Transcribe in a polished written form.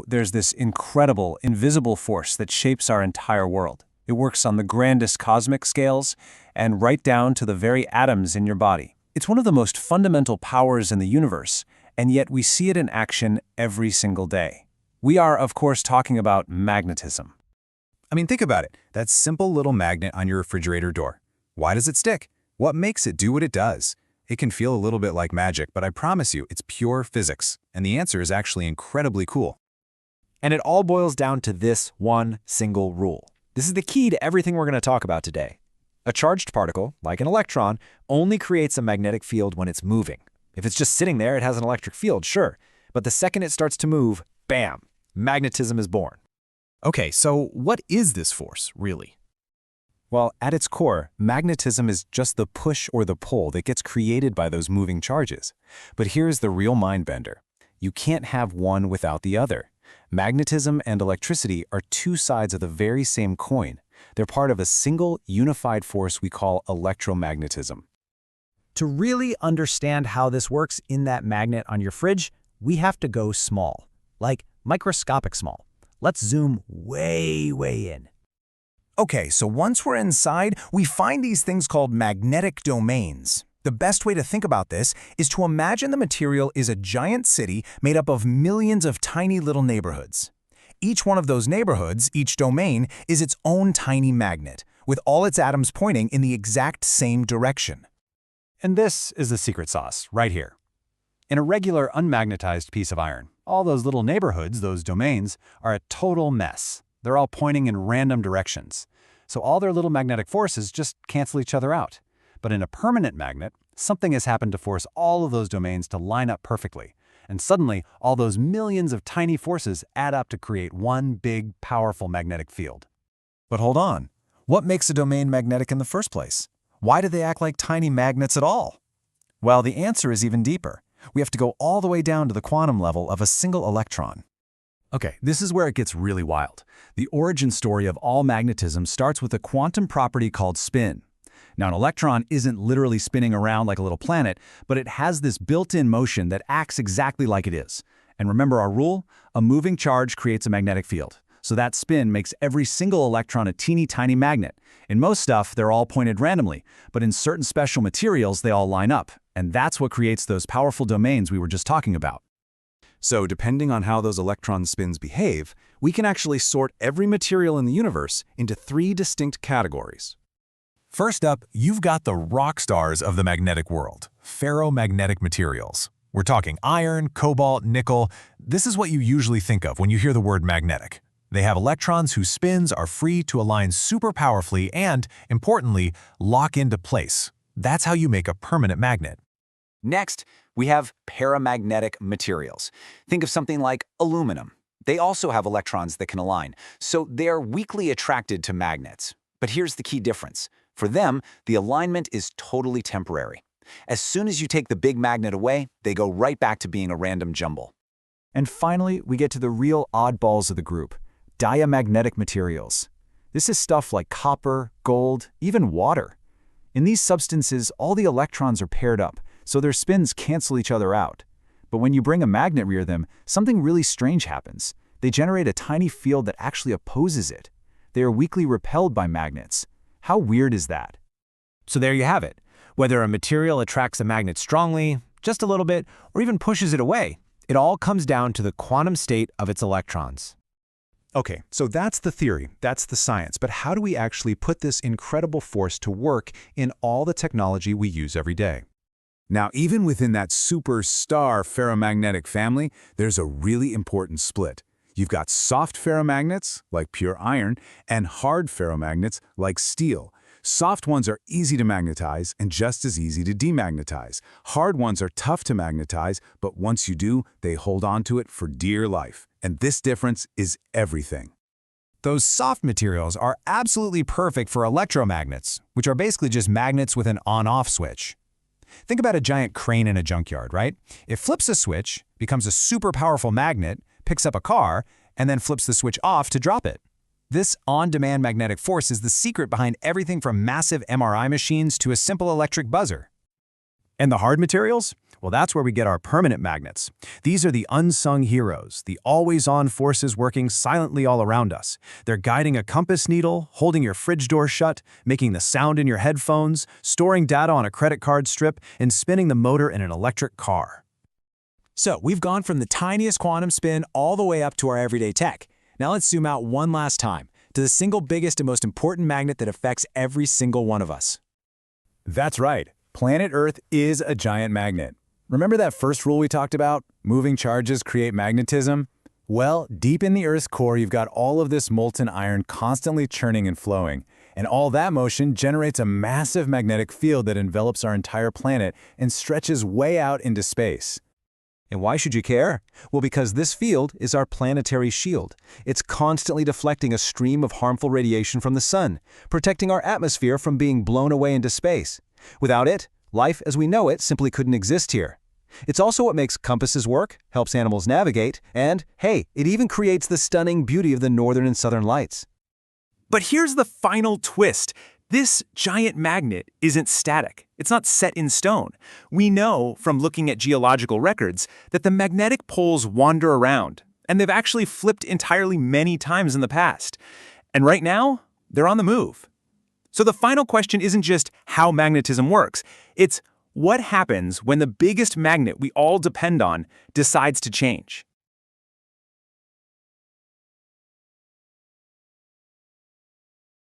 There's this incredible, invisible force that shapes our entire world. It works on the grandest cosmic scales and right down to the very atoms in your body. It's one of the most fundamental powers in the universe, and yet we see it in action every single day. We are, of course, talking about magnetism. I mean, think about it. That simple little magnet on your refrigerator door. Why does it stick? What makes it do what it does? It can feel a little bit like magic, but I promise you, it's pure physics. And the answer is actually incredibly cool. And it all boils down to this one single rule. This is the key to everything we're going to talk about today. A charged particle, like an electron, only creates a magnetic field when it's moving. If it's just sitting there, it has an electric field, sure. But the second it starts to move, bam, magnetism is born. Okay, so what is this force, really? Well, at its core, magnetism is just the push or the pull that gets created by those moving charges. But here's the real mind-bender. You can't have one without the other. Magnetism and electricity are two sides of the very same coin. They're part of a single, unified force we call electromagnetism. To really understand how this works in that magnet on your fridge, we have to go small, like microscopic small. Let's zoom way in. Okay, so once we're inside, we find these things called magnetic domains. The best way to think about this is to imagine the material is a giant city made up of millions of tiny little neighborhoods. Each one of those neighborhoods, each domain, is its own tiny magnet, with all its atoms pointing in the exact same direction. And this is the secret sauce, right here. In a regular unmagnetized piece of iron, all those little neighborhoods, those domains, are a total mess. They're all pointing in random directions. So all their little magnetic forces just cancel each other out. But in a permanent magnet, something has happened to force all of those domains to line up perfectly. And suddenly, all those millions of tiny forces add up to create one big, powerful magnetic field. But hold on. What makes a domain magnetic in the first place? Why do they act like tiny magnets at all? Well, the answer is even deeper. We have to go all the way down to the quantum level of a single electron. Okay, this is where it gets really wild. The origin story of all magnetism starts with a quantum property called spin. Now, an electron isn't literally spinning around like a little planet, but it has this built-in motion that acts exactly like it is. And remember our rule? A moving charge creates a magnetic field. So that spin makes every single electron a teeny tiny magnet. In most stuff, they're all pointed randomly, but in certain special materials, they all line up. And that's what creates those powerful domains we were just talking about. So depending on how those electron spins behave, we can actually sort every material in the universe into 3 distinct categories. First up, you've got the rock stars of the magnetic world, ferromagnetic materials. We're talking iron, cobalt, nickel. This is what you usually think of when you hear the word magnetic. They have electrons whose spins are free to align super powerfully and, importantly, lock into place. That's how you make a permanent magnet. Next, we have paramagnetic materials. Think of something like aluminum. They also have electrons that can align, so they are weakly attracted to magnets. But here's the key difference. For them, the alignment is totally temporary. As soon as you take the big magnet away, they go right back to being a random jumble. And finally, we get to the real oddballs of the group, diamagnetic materials. This is stuff like copper, gold, even water. In these substances, all the electrons are paired up, so their spins cancel each other out. But when you bring a magnet near them, something really strange happens. They generate a tiny field that actually opposes it. They are weakly repelled by magnets. How weird is that? So there you have it. Whether a material attracts a magnet strongly, just a little bit, or even pushes it away, it all comes down to the quantum state of its electrons. Okay, so that's the theory, that's the science, but how do we actually put this incredible force to work in all the technology we use every day? Now, even within that superstar ferromagnetic family, there's a really important split. You've got soft ferromagnets, like pure iron, and hard ferromagnets, like steel. Soft ones are easy to magnetize and just as easy to demagnetize. Hard ones are tough to magnetize, but once you do, they hold on to it for dear life. And this difference is everything. Those soft materials are absolutely perfect for electromagnets, which are basically just magnets with an on-off switch. Think about a giant crane in a junkyard, right? It flips a switch, becomes a super powerful magnet, picks up a car, and then flips the switch off to drop it. This on-demand magnetic force is the secret behind everything from massive MRI machines to a simple electric buzzer. And the hard materials? Well, that's where we get our permanent magnets. These are the unsung heroes, the always-on forces working silently all around us. They're guiding a compass needle, holding your fridge door shut, making the sound in your headphones, storing data on a credit card strip, and spinning the motor in an electric car. So we've gone from the tiniest quantum spin all the way up to our everyday tech. Now let's zoom out one last time to the single biggest and most important magnet that affects every single one of us. That's right. Planet Earth is a giant magnet. Remember that first rule we talked about? Moving charges create magnetism? Well, deep in the Earth's core, you've got all of this molten iron constantly churning and flowing. And all that motion generates a massive magnetic field that envelops our entire planet and stretches way out into space. And why should you care? Well, because this field is our planetary shield. It's constantly deflecting a stream of harmful radiation from the sun, protecting our atmosphere from being blown away into space. Without it, life as we know it simply couldn't exist here. It's also what makes compasses work, helps animals navigate, and, hey, it even creates the stunning beauty of the northern and southern lights. But here's the final twist. This giant magnet isn't static. It's not set in stone. We know from looking at geological records that the magnetic poles wander around, and they've actually flipped entirely many times in the past. And right now, they're on the move. So the final question isn't just how magnetism works. It's what happens when the biggest magnet we all depend on decides to change.